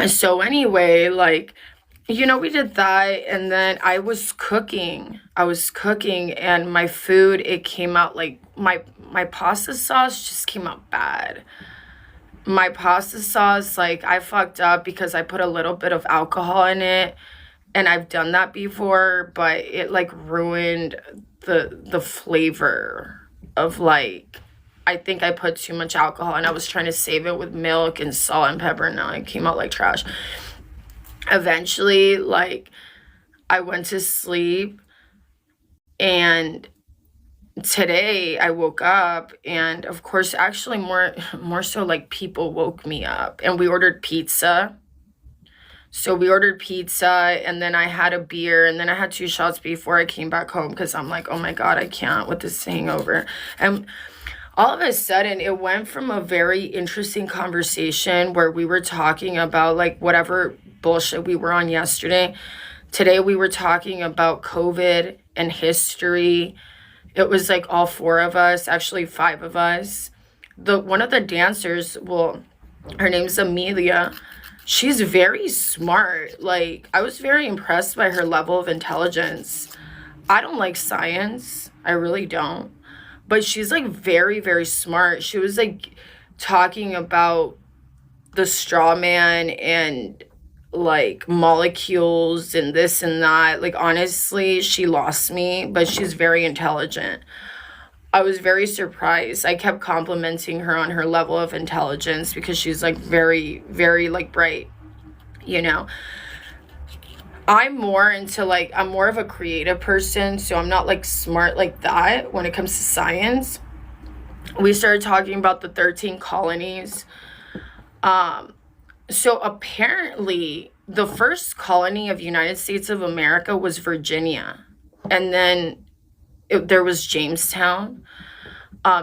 So anyway, like, we did that, and then I was cooking and my food, it came out like my pasta sauce just came out bad. My pasta sauce, like, I fucked up because I put a little bit of alcohol in it, and I've done that before, but it like ruined the flavor of, like, I think I put too much alcohol, and I was trying to save it with milk and salt and pepper, and now it came out like trash. Eventually, like, I went to sleep, and today I woke up, and of course, actually, more so, like, people woke me up, and we ordered pizza. So we ordered pizza, and then I had a beer, and then I had 2 shots before I came back home because I'm like, oh my God, I can't with this hangover. And all of a sudden, it went from a very interesting conversation where we were talking about, like, whatever bullshit we were on yesterday. Today, we were talking about COVID and history. It was like all four of us, actually five of us. One of the dancers, well, her name's Amelia. She's very smart. Like, I was very impressed by her level of intelligence. I don't like science. I really don't. But she's like very, very smart. She was like talking about the straw man and like molecules and this and that. Like, honestly, she lost me, but she's very intelligent. I was very surprised. I kept complimenting her on her level of intelligence because she's like very, very like bright, you know. I'm more of a creative person, so I'm not like smart like that when it comes to science. We started talking about the 13 colonies. Um, so apparently the first colony of United States of America was Virginia. And then there was Jamestown.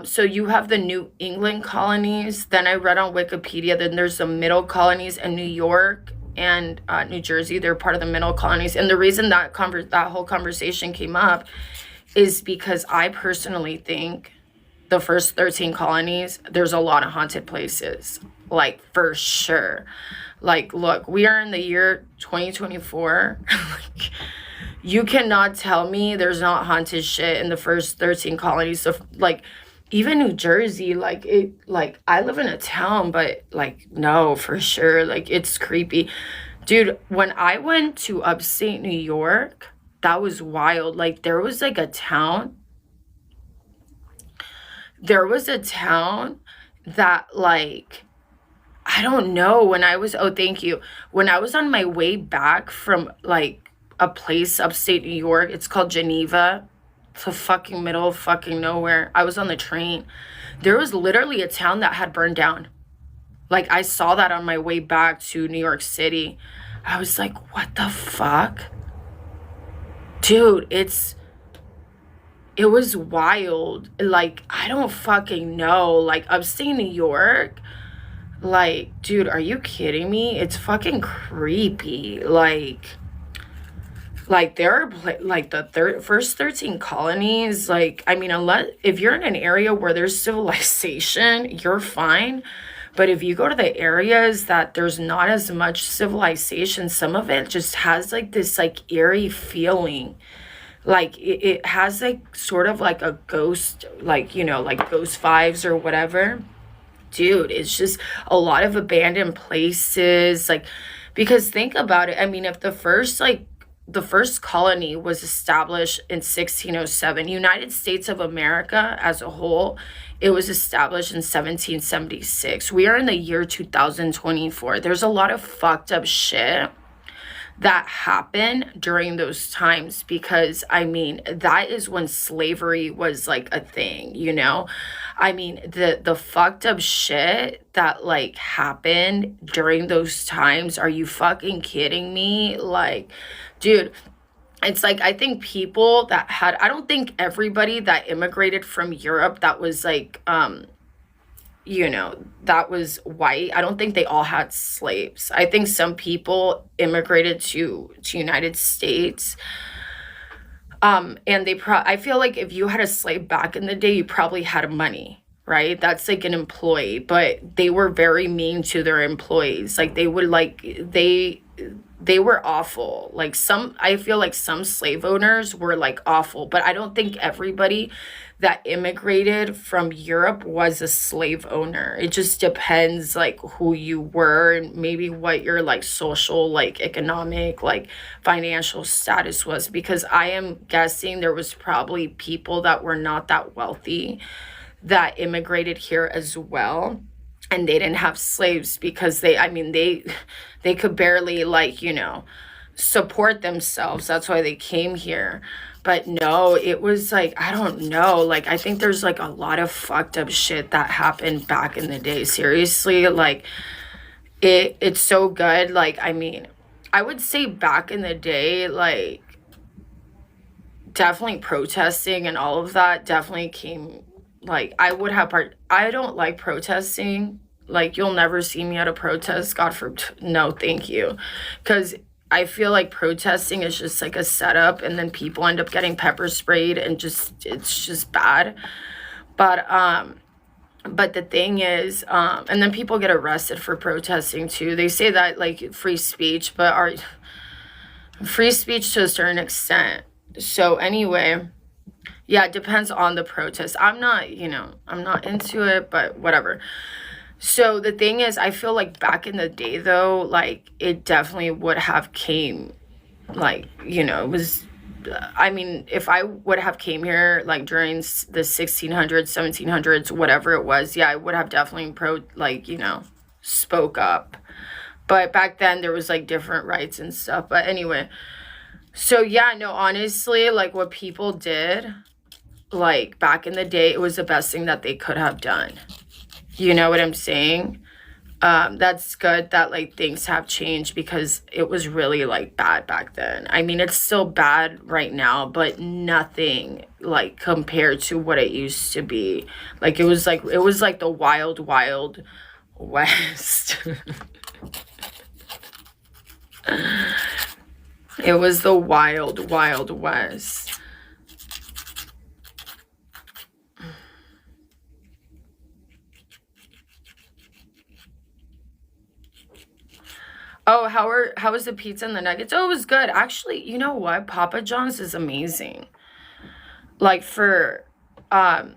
So you have the New England colonies. Then I read on Wikipedia, then there's the middle colonies in New York and New Jersey. They're part of the middle colonies. And the reason that whole conversation came up is because I personally think the first 13 colonies, there's a lot of haunted places, like, for sure. Like, look, we are in the year 2024. Like, you cannot tell me there's not haunted shit in the first 13 colonies. So, like, even New Jersey, like, I live in a town, but, like, no, for sure, like, it's creepy. Dude, when I went to upstate New York, that was wild. Like, there was a town that, like, I don't know, oh, thank you. When I was on my way back from, like, a place upstate New York, it's called Geneva. It's the fucking middle of fucking nowhere. I was on the train. There was literally a town that had burned down. Like, I saw that on my way back to New York City. I was like, what the fuck? Dude, it was wild. Like, I don't fucking know. Like, upstate New York, like, dude, are you kidding me? It's fucking creepy. Like, there are like the first 13 colonies. Like, I mean, unless if you're in an area where there's civilization, you're fine. But if you go to the areas that there's not as much civilization, some of it just has like this like eerie feeling. Like, it has like sort of like a ghost, like, like ghost vibes or whatever. Dude, it's just a lot of abandoned places. Like, because think about it. I mean, if the first colony was established in 1607, United States of America as a whole, it was established in 1776. We are in the year 2024. There's a lot of fucked up shit that happened during those times, because I mean, that is when slavery was like a thing, you know. I mean, the fucked up shit that like happened during those times, are you fucking kidding me? Like, dude, it's like, I think people that had, I don't think everybody that immigrated from Europe that was like that was white, I don't think they all had slaves. I think some people immigrated to United States. And I feel like if you had a slave back in the day, you probably had money, right? That's like an employee, but they were very mean to their employees. Like they would like they were awful. Like some, I feel like some slave owners were like awful, but I don't think everybody that immigrated from Europe was a slave owner. It just depends like who you were and maybe what your like social, like economic, like financial status was, because I am guessing there was probably people that were not that wealthy that immigrated here as well, and they didn't have slaves because they, I mean, they could barely like, you know, support themselves. That's why they came here. But no, it was like, I don't know, like I think there's like a lot of fucked up shit that happened back in the day. Seriously, like it's so good. Like I mean, I would say back in the day, like definitely protesting and all of that definitely came, like I would have part, I don't like protesting. Like you'll never see me at a protest, god forbid, no thank you, because I feel like protesting is just like a setup, and then people end up getting pepper sprayed and just it's just bad. But the thing is, and then people get arrested for protesting too. They say that like free speech, but our free speech to a certain extent. So anyway, yeah, it depends on the protest. I'm not, you know, I'm not into it, but whatever. So the thing is, I feel like back in the day though, like it definitely would have came, like, you know, it was, I mean, if I would have came here like during the 1600s, 1700s, whatever it was, yeah, I would have definitely like, you know, spoke up. But back then there was like different rights and stuff. But anyway, so yeah, no, honestly, like what people did, like back in the day, it was the best thing that they could have done. You know what I'm saying? That's good that like things have changed, because it was really like bad back then. I mean, it's still bad right now, but nothing like compared to what it used to be. Like it was like the wild, wild west. It was the wild, wild west. Oh, how was the pizza and the nuggets? Oh, it was good. Actually, you know what? Papa John's is amazing. Like for a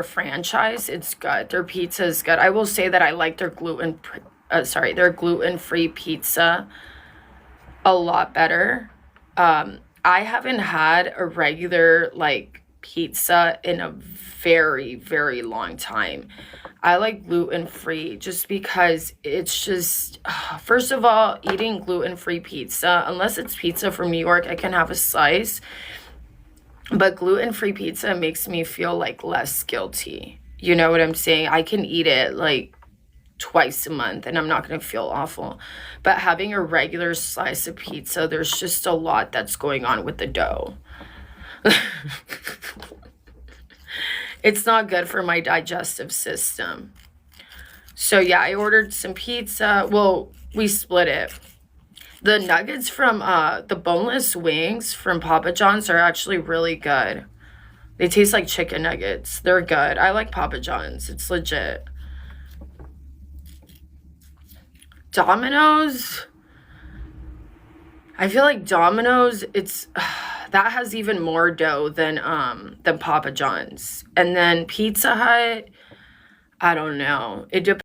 franchise, it's good. Their pizza is good. I will say that I like their their gluten-free pizza a lot better. I haven't had a regular like pizza in a very, very long time. I like gluten-free just because it's just, first of all, eating gluten-free pizza, unless it's pizza from New York, I can have a slice. But gluten-free pizza makes me feel like less guilty. You know what I'm saying? I can eat it like twice a month and I'm not going to feel awful. But having a regular slice of pizza, there's just a lot that's going on with the dough. It's not good for my digestive system. So yeah, I ordered some pizza. Well, we split it. The nuggets from the boneless wings from Papa John's are actually really good. They taste like chicken nuggets. They're good. I like Papa John's. It's legit. Domino's, I feel like Domino's, it's that has even more dough than Papa John's. And then Pizza Hut, I don't know. It depends.